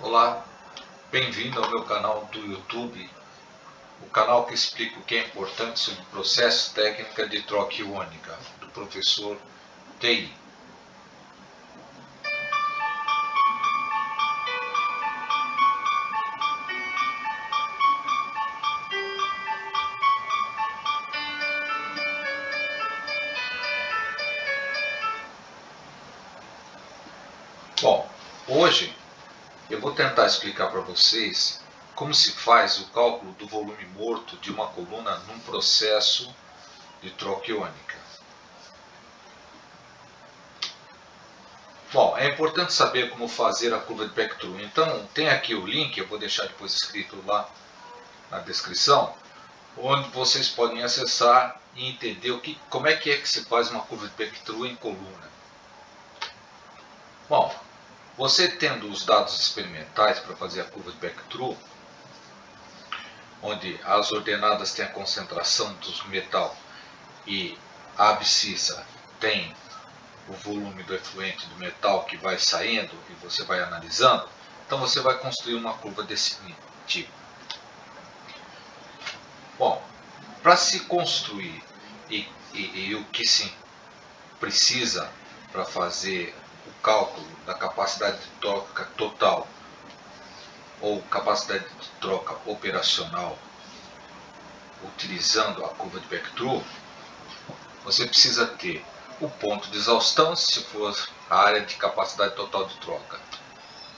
Olá, bem-vindo ao meu canal do YouTube, o canal que explica o que é importante sobre processos técnica de troca iônica, do professor TI. Bom, hoje eu vou tentar explicar para vocês como se faz o cálculo do volume morto de uma coluna num processo de troca iônica. Bom, é importante saber como fazer a curva de Beck-True. Então, tem aqui o link, eu vou deixar depois escrito lá na descrição, onde vocês podem acessar e entender como é que se faz uma curva de Beck-True em coluna. Bom, você tendo os dados experimentais para fazer a curva de Beck-True, onde as ordenadas têm a concentração do metal e a abscissa tem o volume do efluente do metal que vai saindo e você vai analisando, então você vai construir uma curva desse tipo. Bom, para se construir e o que se precisa para fazer o cálculo da capacidade de troca total ou capacidade de troca operacional utilizando a curva de Beck-True, você precisa ter o ponto de exaustão, se for a área de capacidade total de troca,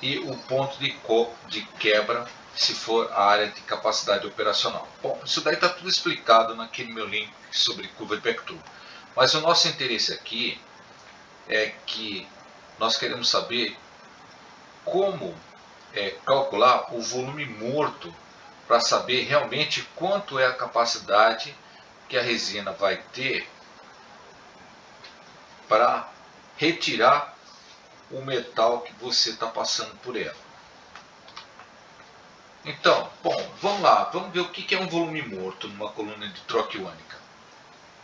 e o ponto de quebra, se for a área de capacidade operacional. Bom, isso daí está tudo explicado naquele meu link sobre curva de Beck-True. Mas o nosso interesse aqui é que nós queremos saber como calcular o volume morto para saber realmente quanto é a capacidade que a resina vai ter para retirar o metal que você está passando por ela. Então, bom, vamos lá, vamos ver o que é um volume morto numa coluna de troca iônica.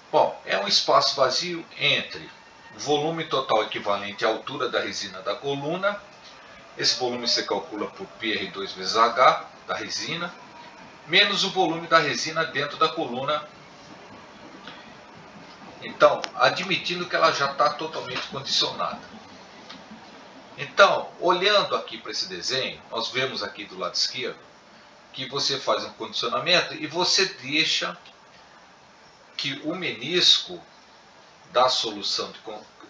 Bom, é um espaço vazio entre o volume total equivalente à altura da resina da coluna. Esse volume se calcula por PR2 vezes H da resina, menos o volume da resina dentro da coluna. Então, admitindo que ela já está totalmente condicionada. Então, olhando aqui para esse desenho, nós vemos aqui do lado esquerdo que você faz um condicionamento e você deixa que o menisco da solução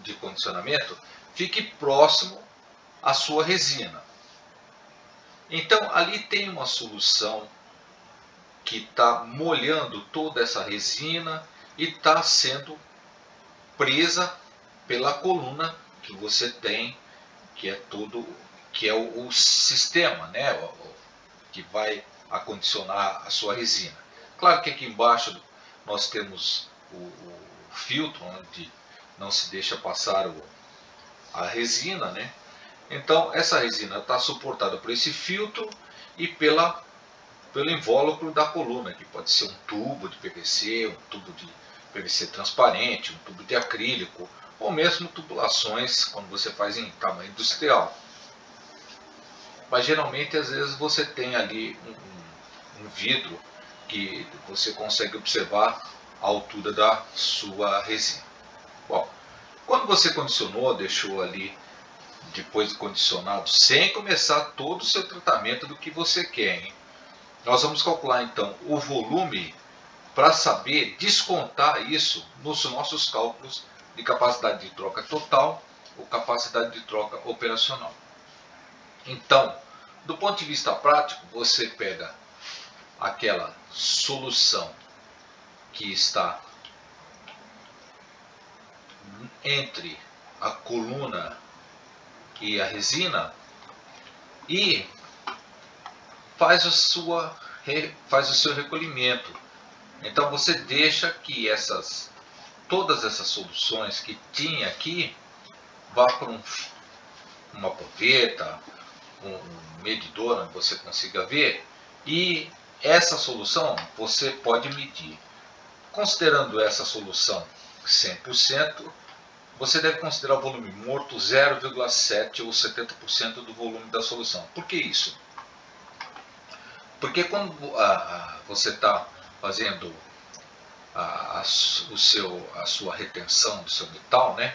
de condicionamento fique próximo à sua resina. Então, ali tem uma solução que está molhando toda essa resina e está sendo presa pela coluna que você tem, que é o sistema, né, que vai acondicionar a sua resina. Claro que aqui embaixo nós temos o filtro, onde não se deixa passar a resina, né? Então essa resina está suportada por esse filtro e pelo invólucro da coluna, que pode ser um tubo de PVC, um tubo de PVC transparente, um tubo de acrílico, ou mesmo tubulações quando você faz em tamanho industrial. Mas geralmente, às vezes, você tem ali um vidro que você consegue observar a altura da sua resina. Bom, quando você condicionou, deixou ali, depois de condicionado, sem começar todo o seu tratamento do que você quer, hein? Nós vamos calcular então o volume para saber descontar isso nos nossos cálculos de capacidade de troca total ou capacidade de troca operacional. Então, do ponto de vista prático, você pega aquela solução que está entre a coluna e a resina e faz o seu recolhimento. Então você deixa que todas essas soluções que tinha aqui vá para uma proveta, um medidor onde você consiga ver, e essa solução você pode medir. Considerando essa solução 100%, você deve considerar o volume morto 0,7 ou 70% do volume da solução. Por que isso? Porque quando você está fazendo a sua retenção do seu metal, né?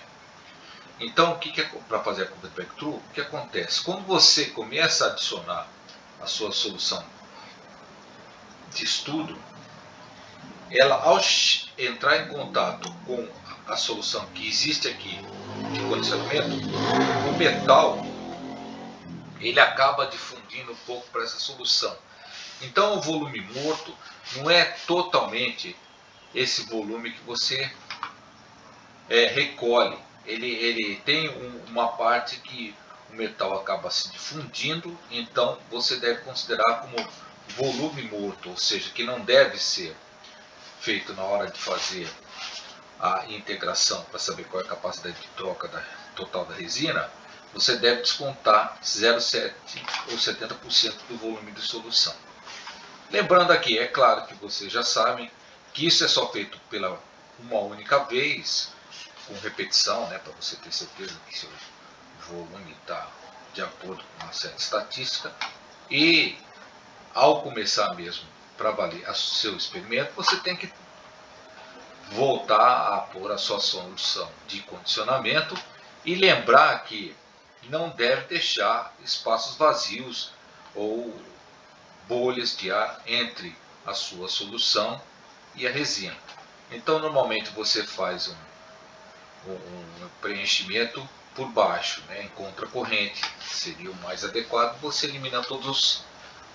Então, o que é para fazer a curva de Beck-Through? O que acontece? Quando você começa a adicionar a sua solução de estudo, ela, ao entrar em contato com a solução que existe aqui de condicionamento, o metal ele acaba difundindo um pouco para essa solução. Então, o volume morto não é totalmente esse volume que você recolhe. Ele tem uma parte que o metal acaba se difundindo, então você deve considerar como volume morto, ou seja, que não deve ser feito na hora de fazer a integração para saber qual é a capacidade de troca total da resina. Você deve descontar 0,7 ou 70% do volume de solução. Lembrando aqui, é claro que vocês já sabem que isso é só feito pela uma única vez, com repetição, né, para você ter certeza que seu volume está de acordo com uma certa estatística. E ao começar mesmo para valer o seu experimento, você tem que voltar a pôr a sua solução de condicionamento e lembrar que não deve deixar espaços vazios ou bolhas de ar entre a sua solução e a resina. Então, normalmente você faz um preenchimento por baixo, né, em contracorrente, seria o mais adequado. Você elimina todas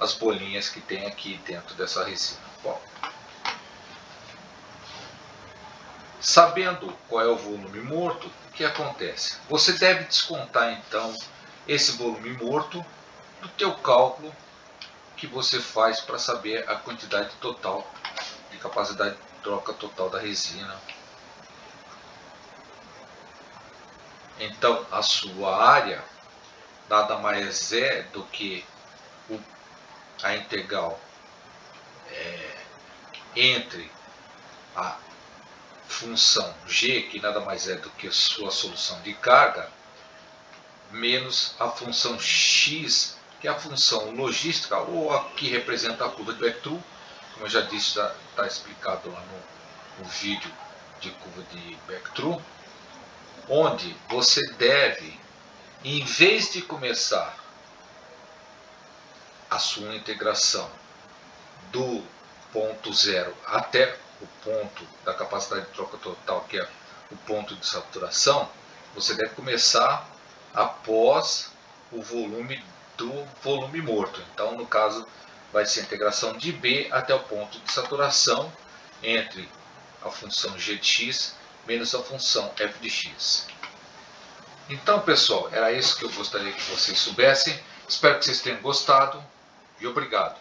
as bolinhas que tem aqui dentro dessa resina. Bom, sabendo qual é o volume morto, o que acontece? Você deve descontar então esse volume morto do teu cálculo que você faz para saber a quantidade total de capacidade de troca total da resina. Então, a sua área nada mais é do que a integral entre a função g, que nada mais é do que a sua solução de carga, menos a função x, que é a função logística, ou a que representa a curva de Beck-Through. Como eu já disse, está explicado lá no vídeo de curva de Beck-Through, onde você deve, em vez de começar a sua integração do ponto zero até o ponto da capacidade de troca total, que é o ponto de saturação, você deve começar após o volume do volume morto. Então, no caso, vai ser a integração de B até o ponto de saturação entre a função g de x menos a função f de x. Então, pessoal, era isso que eu gostaria que vocês soubessem. Espero que vocês tenham gostado e obrigado.